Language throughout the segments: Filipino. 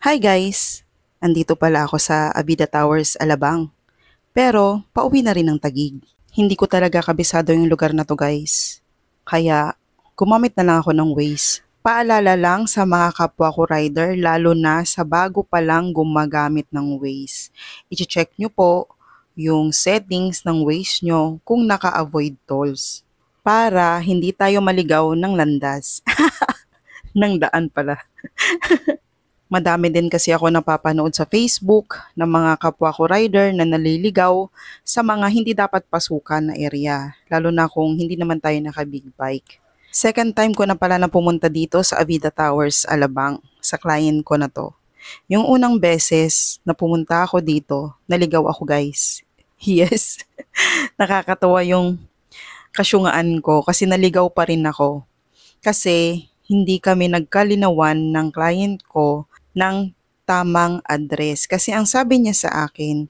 Hi guys! Andito pala ako sa Abida Towers, Alabang. Pero pauwi na rin ng Taguig. Hindi ko talaga kabisado yung lugar na to guys. Kaya gumamit na lang ako ng Waze. Paalala lang sa mga kapwa ko rider lalo na sa bago pa lang gumagamit ng Waze. I-check nyo po yung settings ng Waze nyo kung naka-avoid tolls. Para hindi tayo maligaw ng landas. Ng daan pala. Madami din kasi ako napapanood sa Facebook ng mga kapwa ko rider na naliligaw sa mga hindi dapat pasukan na area, lalo na kung hindi naman tayo naka-big bike. Second time ko na pala na pumunta dito sa Avida Towers, Alabang, sa client ko na to. Yung unang beses na pumunta ako dito, naligaw ako guys. Yes, nakakatawa yung kasyungaan ko kasi naligaw pa rin ako. Kasi hindi kami nagkalinawan ng client ko ng tamang address. Kasi ang sabi niya sa akin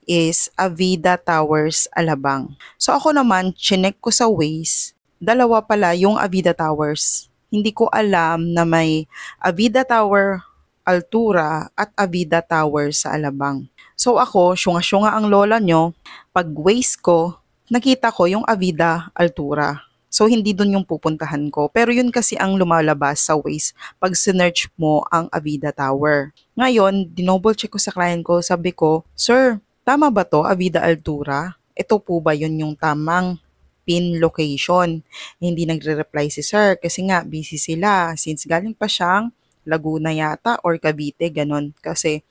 is Avida Towers, Alabang. So ako naman, chinek ko sa Waze, dalawa pala yung Avida Towers. Hindi ko alam na may Avida Tower Altura at Avida Tower sa Alabang. So ako, syunga-syunga ang lola nyo, pag Waze ko, nakita ko yung Avida Altura. So, hindi dun yung pupuntahan ko. Pero yun kasi ang lumalabas sa Waze pag sinearch mo ang Avida Tower. Ngayon, dinoble check ko sa client ko, sabi ko, Sir, tama ba to, Avida Altura? Ito po ba yun yung tamang pin location? Hindi nagre-reply si sir kasi nga busy sila since galing pa siyang Laguna yata or Cavite, ganon. Kasi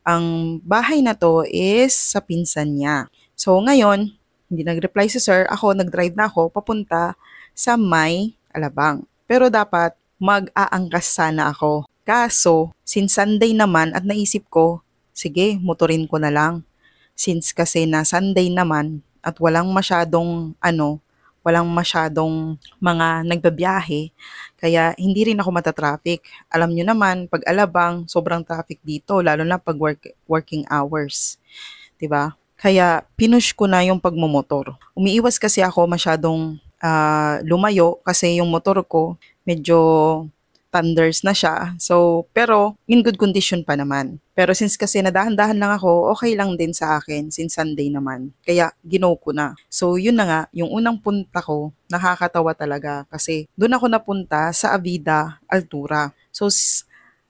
ang bahay na to is sa pinsan niya. So ngayon, hindi nag-reply si sir, ako nag-drive na ako papunta sa may Alabang. Pero dapat mag-aangkas sana ako. Kaso, since Sunday naman at naisip ko, sige, motorin ko na lang. Since kasi na Sunday naman at walang masyadong mga nagbabiyahe, kaya hindi rin ako matatraffic. Alam nyo naman, pag Alabang, sobrang traffic dito, lalo na pag working hours. 'Di ba? Kaya pinush ko na yung pagmomotor. Umiiwas kasi ako masyadong lumayo kasi yung motor ko medyo thunders na siya. So, pero in good condition pa naman. Pero since kasi nadahan-dahan lang ako, okay lang din sa akin since Sunday naman. Kaya ginaw ko na. So, yun na nga, yung unang punta ko, nakakatawa talaga kasi doon ako napunta sa Avida Altura. So,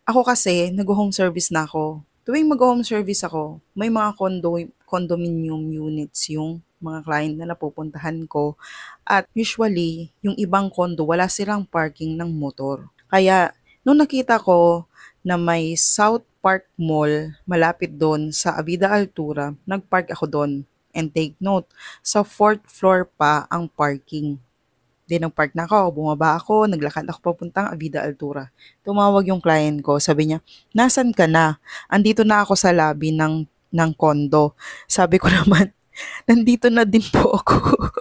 ako kasi, nag-home service na ako. Tuwing mag-home service ako, may mga condominium units yung mga client na napupuntahan ko. At usually, yung ibang condo, wala silang parking ng motor. Kaya, nung nakita ko na may South Park Mall malapit doon sa Avida Altura, nag-park ako doon. And take note, sa fourth floor pa ang parking. Then nag-park na ako, bumaba ako, naglakad ako papuntang Avida Altura. Tumawag yung client ko, sabi niya, "Nasaan ka na? Andito na ako sa lobby ng condo." Sabi ko naman, "Nandito na din po ako."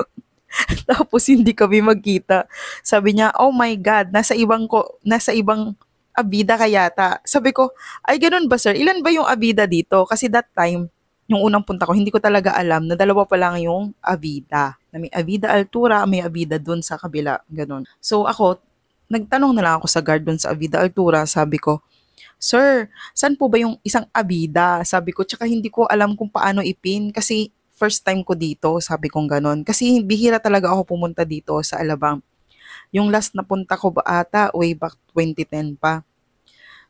Tapos hindi kami magkita. Sabi niya, "Oh my God, nasa ibang Avida ka yata." Sabi ko, "Ay ganun ba sir? Ilan ba yung Avida dito?" Kasi that time, yung unang punta ko, hindi ko talaga alam na dalawa pa lang yung Avida. Na may Avida Altura, may Avida dun sa kabila. Ganun. So ako, nagtanong na lang ako sa guard dun sa Avida Altura. Sabi ko, "Sir, saan po ba yung isang Avida?" Sabi ko, tsaka hindi ko alam kung paano ipin kasi first time ko dito, sabi kong ganon. Kasi bihira talaga ako pumunta dito sa Alabang. Yung last na punta ko ba ata, way back 2010 pa.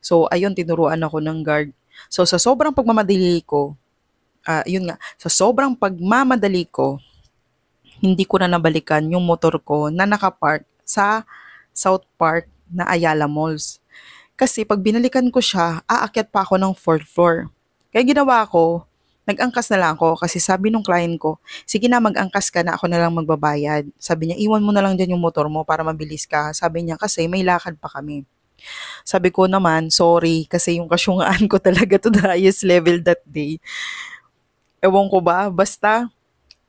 So, ayun, tinuruan ako ng guard. So, sa sobrang pagmamadali ko, yun nga, sa sobrang pagmamadali ko, hindi ko na nabalikan yung motor ko na nakapark sa South Park na Ayala Malls. Kasi pag binalikan ko siya, aakyat pa ako ng fourth floor. Kaya ginawa ko, nag-angkas na lang ako kasi sabi nung client ko, "Sige na, mag-angkas ka na, ako na lang magbabayad." Sabi niya, "Iwan mo na lang dyan yung motor mo para mabilis ka." Sabi niya, kasi may lakad pa kami. Sabi ko naman, sorry, kasi yung kasyungaan ko talaga to the highest level that day. Ewan ko ba, basta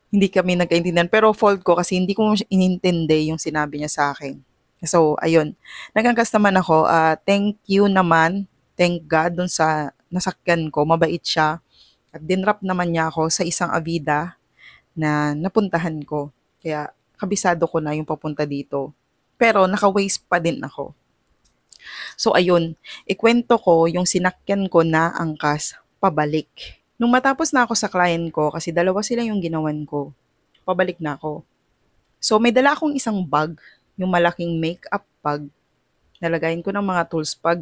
hindi kami nagkaintindihan. Pero fault ko kasi hindi ko inintindi yung sinabi niya sa akin. So, ayun. Nag-angkas naman ako. Thank you naman. Thank God dun sa nasakyan ko. Mabait siya. At dinrap naman niya ako sa isang Avida na napuntahan ko. Kaya kabisado ko na yung papunta dito. Pero naka-waste pa din ako. So ayun, ikwento ko yung sinakyan ko na angkas pabalik. Nung matapos na ako sa client ko, kasi dalawa sila yung ginawan ko, pabalik na ako. So may dala akong isang bag, yung malaking makeup bag. Nalagayin ko ng mga tools pag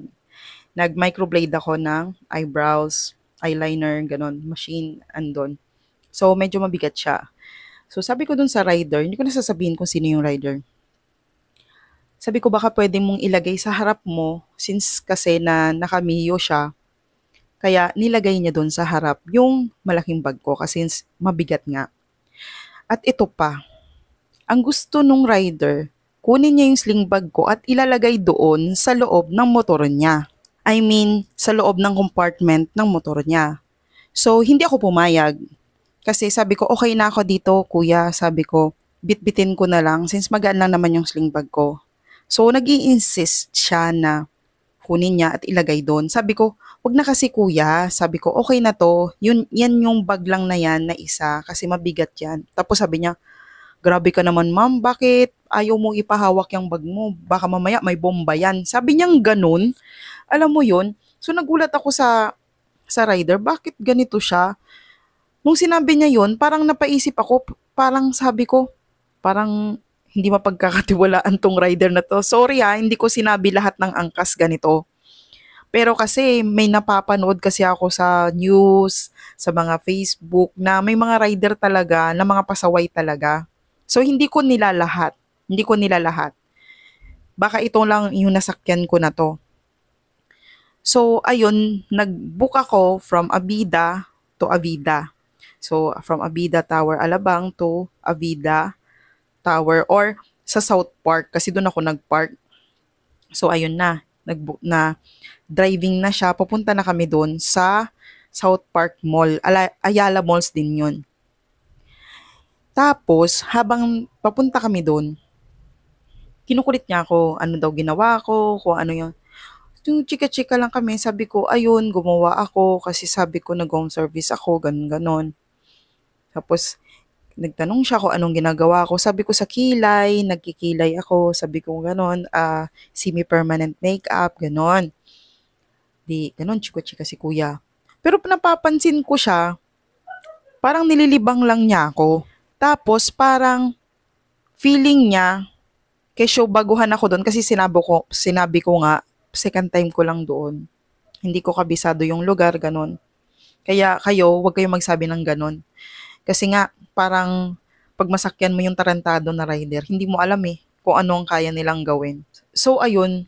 nag-microblade ako ng eyebrows, eyeliner, ganon, machine, andon. So medyo mabigat siya. So sabi ko dun sa rider, hindi ko na sasabihin kung sino yung rider. Sabi ko baka pwede mong ilagay sa harap mo since kasi na nakamiyo siya. Kaya nilagay niya dun sa harap yung malaking bag ko kasi mabigat nga. At ito pa, ang gusto nung rider, kunin niya yung sling bag ko at ilalagay doon sa loob ng motor niya. I mean, sa loob ng compartment ng motor niya. So, hindi ako pumayag. Kasi sabi ko, okay na ako dito, kuya. Sabi ko, bitbitin ko na lang since magaan lang naman yung sling bag ko. So, nag-i-insist siya na kunin niya at ilagay doon. Sabi ko, wag na kasi kuya. Sabi ko, okay na to. Yan yung bag lang na yan na isa kasi mabigat yan. Tapos sabi niya, grabe ka naman ma'am, bakit ayaw mo ipahawak yung bag mo? Baka mamaya may bomba yan. Sabi niyang ganun. Alam mo yun? So nagulat ako sa rider, bakit ganito siya? Nung sinabi niya yun, parang napaisip ako, parang sabi ko, parang hindi mapagkakatiwalaan tong rider na to. Sorry hindi ko sinabi lahat ng angkas ganito. Pero kasi may napapanood kasi ako sa news, sa mga Facebook na may mga rider talaga na mga pasaway talaga. So hindi ko nila lahat. Hindi ko nila lahat. Baka ito lang yung nasakyan ko na to. So ayun, nag-book ako from Abida to Avida. So from Abida Tower Alabang to Avida Tower or sa South Park kasi doon ako nag-park. So ayun na, nag-book na, driving na siya, papunta na kami doon sa South Park Mall. Ayala Malls din yun. Tapos, habang papunta kami doon, kinukulit niya ako, ano daw ginawa ko, kung ano yung chika-chika lang kami, sabi ko, ayun, gumawa ako, kasi sabi ko, nag-home service ako, ganun-ganon. Tapos, nagtanong siya kung anong ginagawa ko. Sabi ko sa kilay, nagkikilay ako, sabi ko ganon, semi-permanent makeup, ganon. Di, ganon, chika-chika si kuya. Pero napapansin ko siya, parang nililibang lang niya ako. Tapos, parang feeling niya, kesyo baguhan ako doon kasi sinabi ko nga, second time ko lang doon. Hindi ko kabisado yung lugar, ganon. Kaya kayo, huwag kayong magsabi ng ganon. Kasi nga, parang pag masakyan mo yung tarantado na rider, hindi mo alam kung ano ang kaya nilang gawin. So ayun,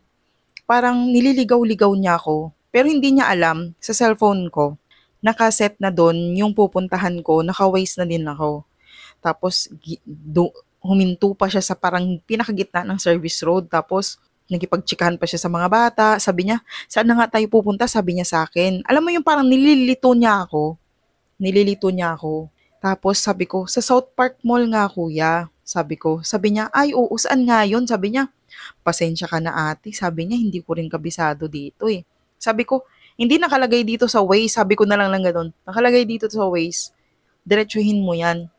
parang nililigaw-ligaw niya ako. Pero hindi niya alam, sa cellphone ko, nakaset na doon yung pupuntahan ko, naka-waze na din ako. Tapos huminto pa siya sa parang pinakagitna ng service road. Tapos nagipagtsikahan pa siya sa mga bata. Sabi niya, saan na nga tayo pupunta? Sabi niya sa akin. Alam mo yung parang nililito niya ako. Nililito niya ako. Tapos sabi ko, sa South Park Mall nga kuya. Sabi ko, sabi niya, ay oo, saan nga yun? Sabi niya, pasensya ka na ate. Sabi niya, hindi ko rin kabisado dito eh. Sabi ko, hindi nakalagay dito sa Waze. Sabi ko na lang ganun. Nakalagay dito sa Waze. Diretsuhin mo yan.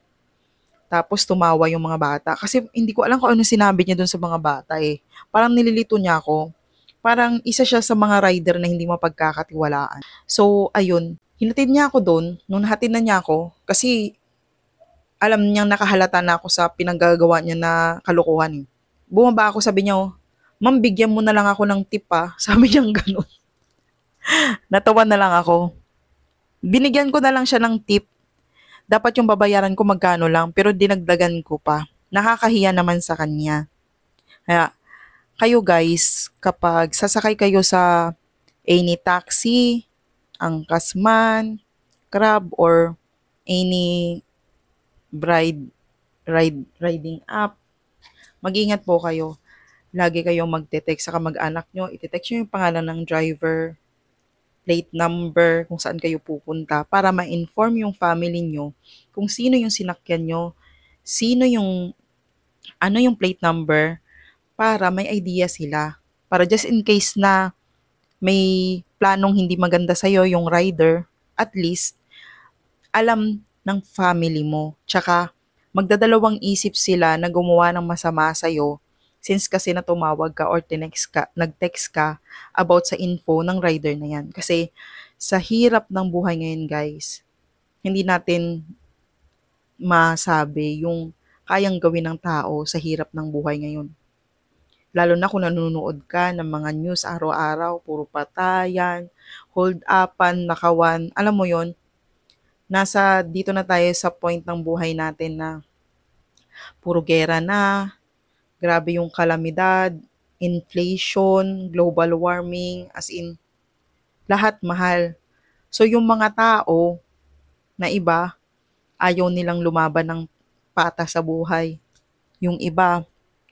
Tapos tumawa yung mga bata. Kasi hindi ko alam kung ano sinabi niya dun sa mga bata eh. Parang nililito niya ako. Parang isa siya sa mga rider na hindi mapagkakatiwalaan. So, ayun. Hinatid niya ako doon. Nung nahatid na niya ako, kasi alam niyang nakahalata na ako sa pinanggagawa niya na kalokohan. Bumaba ako, sabi niya, ma'am, bigyan mo na lang ako ng tip Sabi niya gano'n. Natawa na lang ako. Binigyan ko na lang siya ng tip. Dapat yung babayaran ko magkano lang, pero dinagdagan ko pa. Nakakahiya naman sa kanya. Kaya, kayo guys, kapag sasakay kayo sa any taxi, angkas man, Grab, or any riding app, mag-ingat po kayo. Lagi kayong magte-text sa kamag-anak nyo. Ite-text nyo yung pangalan ng driver, plate number, kung saan kayo pupunta para ma-inform yung family nyo kung sino yung sinakyan nyo, sino yung, ano yung plate number, para may idea sila. Para just in case na may planong hindi maganda sa'yo yung rider, at least, alam ng family mo. Tsaka, magdadalawang isip sila na gumawa ng masama sa'yo Since kasi na tumawag ka or nag-text ka about sa info ng rider na yan. Kasi sa hirap ng buhay ngayon guys, hindi natin masabi yung kayang gawin ng tao sa hirap ng buhay ngayon. Lalo na kung nanonood ka ng mga news araw-araw, puro patayan, hold upan, nakawan, alam mo yon, nasa dito na tayo sa point ng buhay natin na puro gera na, grabe yung kalamidad, inflation, global warming, as in, lahat mahal. So yung mga tao na iba, ayaw nilang lumaban ng patas sa buhay. Yung iba,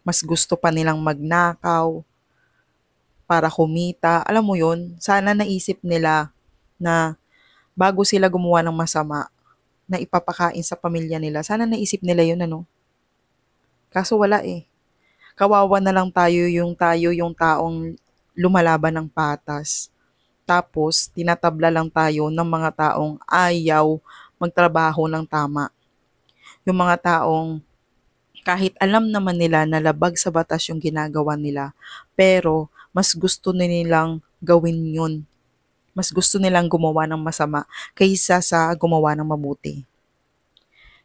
mas gusto pa nilang magnakaw para kumita. Alam mo yun, sana naisip nila na bago sila gumawa ng masama na ipapakain sa pamilya nila, sana naisip nila yun ano. Kaso wala eh. Kawawa na lang tayo yung taong lumalaban ng patas. Tapos, tinatabla lang tayo ng mga taong ayaw magtrabaho ng tama. Yung mga taong kahit alam naman nila na labag sa batas yung ginagawa nila, pero mas gusto nilang gawin yun. Mas gusto nilang gumawa ng masama kaysa sa gumawa ng mabuti.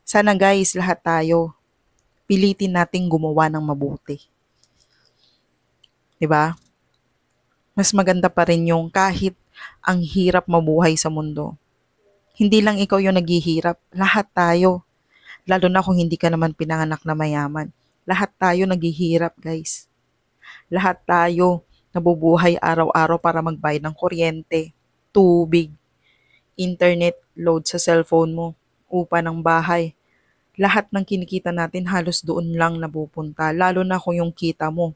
Sana guys, lahat tayo, pilitin nating gumawa ng mabuti. 'Di ba? Mas maganda pa rin yung kahit ang hirap mabuhay sa mundo. Hindi lang ikaw yung naghihirap, lahat tayo. Lalo na kung hindi ka naman pinanganak na mayaman. Lahat tayo naghihirap, guys. Lahat tayo nabubuhay araw-araw para magbayad ng kuryente, tubig, internet, load sa cellphone mo, upa ng bahay. Lahat ng kinikita natin halos doon lang napupunta. Lalo na kung yung kita mo,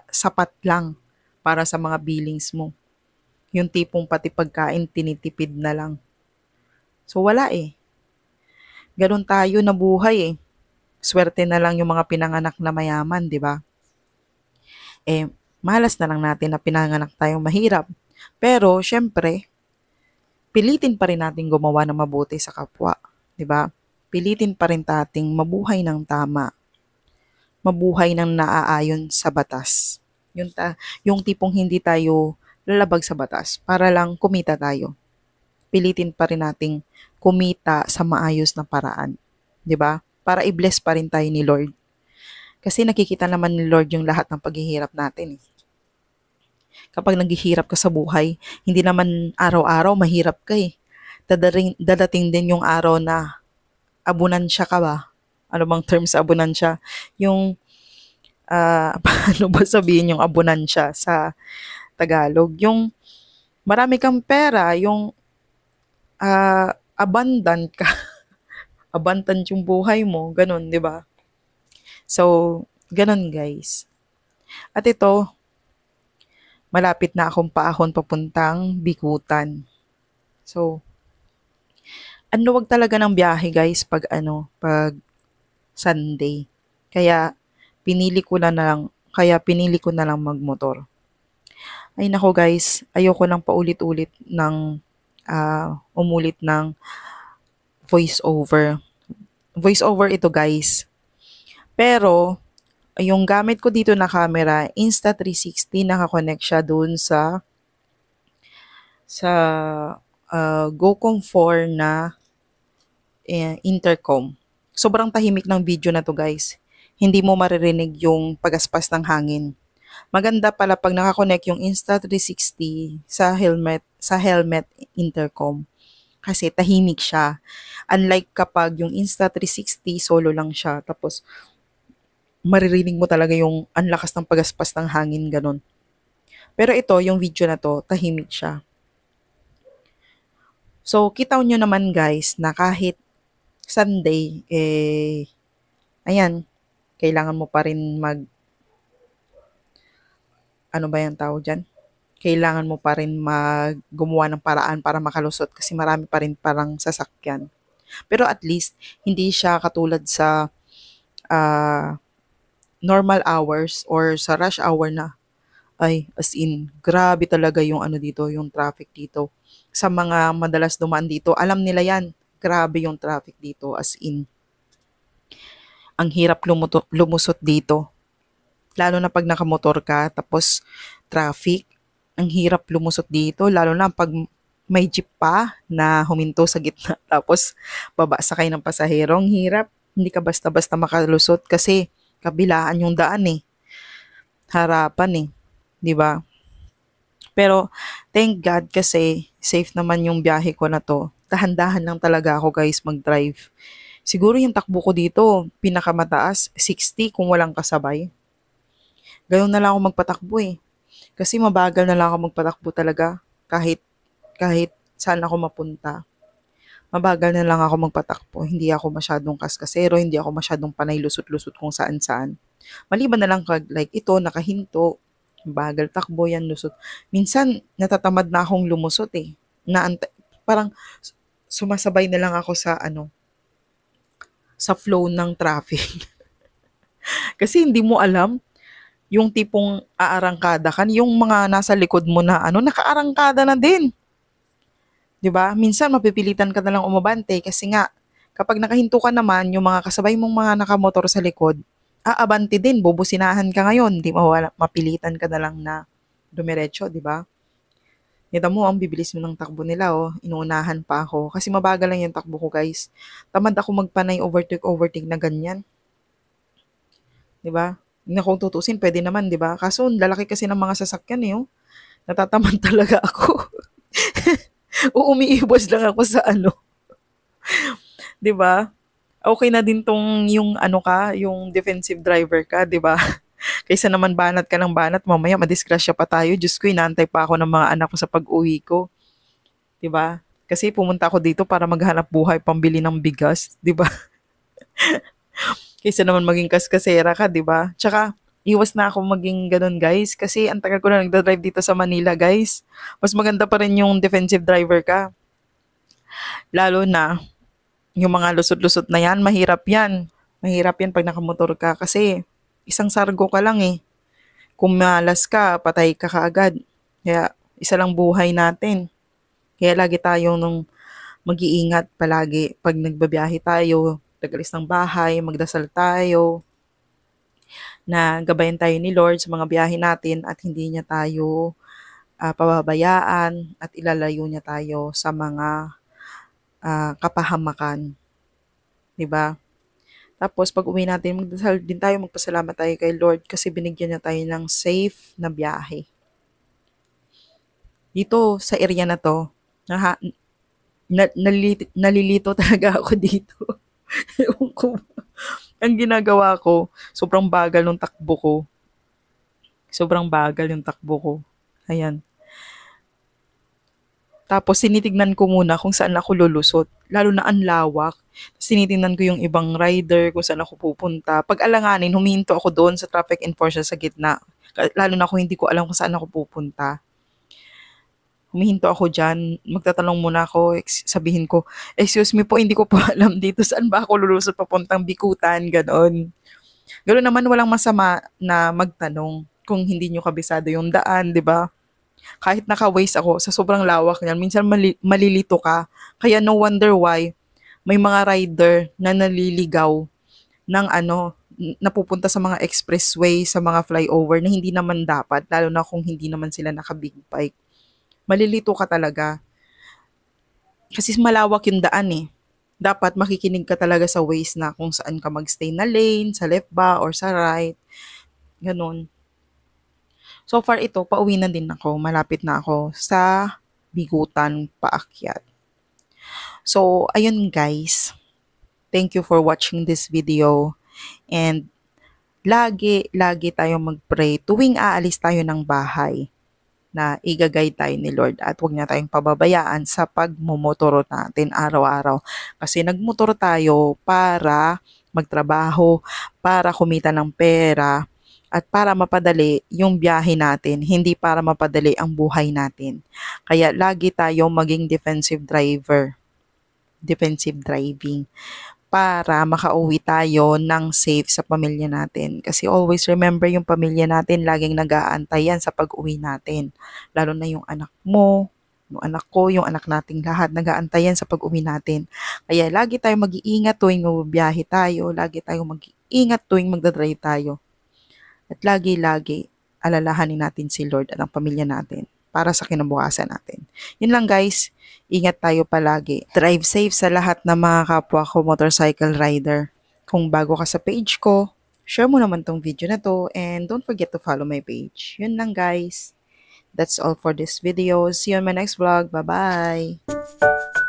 sapat lang para sa mga billings mo. Yung tipong pati pagkain tinitipid na lang. So wala eh. Ganon tayo nabuhay eh. Swerte na lang yung mga pinanganak na mayaman, di ba? Eh, malas na lang natin na pinanganak tayong mahirap. Pero, syempre, pilitin pa rin natin gumawa ng mabuti sa kapwa, di ba? Pilitin pa rin tating mabuhay ng tama. Mabuhay ng naaayon sa batas. Yung tipong hindi tayo lalabag sa batas para lang kumita tayo. Pilitin pa rin nating kumita sa maayos na paraan. 'Di ba? Para i-bless pa rin tayo ni Lord. Kasi nakikita naman ni Lord yung lahat ng paghihirap natin. Kapag naghihirap ka sa buhay, hindi naman araw-araw mahirap ka eh. Dadating din yung araw na abunansya ka ba? Ano bang term sa abunansya? Yung, paano ba sabihin yung abunansya sa Tagalog? Yung marami kang pera, yung abundant ka. Abundant yung buhay mo, ganun, di ba? So, ganun guys. At ito, malapit na akong paahon papuntang Bikutan. So, ang luwag talaga ng biyahe guys pag Sunday. Kaya pinili ko na lang magmotor. Ay nako guys, ayoko nang paulit-ulit ng umulit ng voice over. Voice over ito guys. Pero, yung gamit ko dito na camera, Insta360, nakakonect siya dun sa GoCom4 na intercom. Sobrang tahimik ng video na to guys. Hindi mo maririnig yung pagaspas ng hangin. Maganda pala pag nakakonect yung Insta360 sa helmet intercom. Kasi tahimik siya. Unlike kapag yung Insta360 solo lang siya. Tapos maririnig mo talaga yung ang lakas ng pagaspas ng hangin, ganun. Pero ito, yung video na to, tahimik siya. So, kita nyo naman guys, na kahit Sunday, ayan, kailangan mo pa rin ano ba yung tawag dyan? Kailangan mo pa rin gumawa ng paraan para makalusot kasi marami pa rin parang sasakyan. Pero at least, hindi siya katulad sa normal hours or sa rush hour na. Ay, as in, grabe talaga yung dito, yung traffic dito. Sa mga madalas dumaan dito, alam nila yan. Grabe yung traffic dito, as in. Ang hirap lumusot dito. Lalo na pag nakamotor ka, tapos traffic, ang hirap lumusot dito, lalo na pag may jeep pa na huminto sa gitna, tapos baba sakay ng pasahero, ang hirap. Hindi ka basta-basta makalusot kasi kabilaan yung daan eh, harapan eh, 'di ba? Pero thank God kasi safe naman yung biyahe ko na 'to. Dahan-dahan lang talaga ako guys mag-drive. Siguro yung takbo ko dito, pinakamataas 60 kung walang kasabay. Gano'n na lang ako magpatakbo eh. Kasi mabagal na lang ako magpatakbo talaga kahit kahit saan ako mapunta. Mabagal na lang ako magpatakbo. Hindi ako masyadong kaskasero, hindi ako masyadong panay lusot-lusot kung saan-saan. Maliban na lang like ito, nakahinto, bagal takbo yan, lusot. Minsan, natatamad na akong lumusot eh. Parang sumasabay na lang ako sa flow ng traffic. Kasi hindi mo alam, yung tipong aarangkada ka, yung mga nasa likod mo na nakaarangkada na din. 'Di ba? Minsan mapipilitan ka na lang umabante kasi nga kapag nakahinto ka naman, yung mga kasabay mong mga nakamotor sa likod, aabante din, bubusinahan ka ngayon, 'di mawala, mapilitan ka na lang na dumiretso, 'di ba? Kita mo, ang bibilis mo ng takbo nila, oh. Inuunahan pa ako. Kasi mabagal lang yung takbo ko, guys. Tamad ako magpanay overtake na ganyan. 'Di ba? Na kung tutusin, pwede naman, 'di ba? Kaso, ang lalaki kasi ng mga sasakyan, eh, oh. Natatamad talaga ako. O umiiwas lang ako sa 'di ba? Okay na din tong yung yung defensive driver ka, 'di ba? Kaysa naman banat ka ng banat, mamaya madisgrasya pa tayo. Diyos ko, inaantay pa ako ng mga anak ko sa pag-uwi ko, 'di ba? Kasi pumunta ako dito para maghanap buhay, pambili ng bigas, 'di ba? Kaysa naman maging kaskasera ka, 'di ba? Tsaka iwas na ako maging ganun, guys, kasi ang tagal ko na nagda-drive dito sa Manila, guys. Mas maganda pa rin yung defensive driver ka. Lalo na yung mga lusot-lusot na yan, mahirap yan. Mahirap yan pag nakamotor ka kasi isang sargo ka lang eh. Kung malas ka, patay ka kaagad. Kaya isa lang buhay natin. Kaya lagi tayong mag-iingat palagi pag nagbabiyahe tayo, tagalis ng bahay, magdasal tayo, na gabayan tayo ni Lord sa mga biyahe natin at hindi niya tayo pababayaan at ilalayo niya tayo sa mga kapahamakan, 'di ba? Tapos pag uwi natin, magdasal din tayo, magpasalamat tayo kay Lord kasi binigyan niya tayo ng safe na biyahe. Dito sa area na to, nalilito talaga ako dito. Ewan ko. Ang ginagawa ko, sobrang bagal ng takbo ko. Sobrang bagal yung takbo ko. Ayan. Tapos tinitignan ko muna kung saan ako lulusot, lalo na ang lawak. Tapos tinitingnan ko yung ibang rider, kung saan ako pupunta. Pag alanganin, huminto ako doon sa traffic enforcer sa gitna. Lalo na kung hindi ko alam kung saan ako pupunta. Humihinto ako dyan, magtatanong muna ako, sabihin ko, excuse me po, hindi ko po alam dito, saan ba ako lulusot papuntang Bikutan, ganon. Gano'n naman, walang masama na magtanong kung hindi nyo kabisado yung daan, di ba? Kahit naka-waste ako, sa sobrang lawak niyan, minsan malilito ka. Kaya no wonder why may mga rider na naliligaw ng napupunta sa mga expressway, sa mga flyover na hindi naman dapat, lalo na kung hindi naman sila naka-big bike. Malilito ka talaga. Kasi malawak yung daan eh. Dapat makikinig ka talaga sa ways na kung saan ka magstay na lane, sa left ba or sa right. Ganun. So far ito, pauwi na din ako. Malapit na ako sa Bigutan paakyat. So, ayun guys. Thank you for watching this video. And lagi tayong mag-pray tuwing aalis tayo ng bahay na igagay tayo ni Lord at huwag niya tayong pababayaan sa pagmumotoro natin araw-araw. Kasi nagmotor tayo para magtrabaho, para kumita ng pera, at para mapadali yung biyahe natin, hindi para mapadali ang buhay natin. Kaya lagi tayo maging defensive driving para makauwi tayo ng safe sa pamilya natin. Kasi always remember yung pamilya natin, laging nag-aantay yan sa pag-uwi natin. Lalo na yung anak mo, yung anak ko, yung anak nating lahat, nag-aantay yan sa pag-uwi natin. Kaya lagi tayong mag-iingat tuwing mabibiyahe tayo, lagi tayong mag-iingat tuwing magdadrive tayo. At lagi-lagi, alalahanin natin si Lord at ang pamilya natin para sa kinabukasan natin. Yun lang guys, ingat tayo palagi. Drive safe sa lahat ng mga kapwa ko motorcycle rider. Kung bago ka sa page ko, share mo naman tong video na to and don't forget to follow my page. Yun lang guys. That's all for this video. See you on my next vlog. Bye-bye!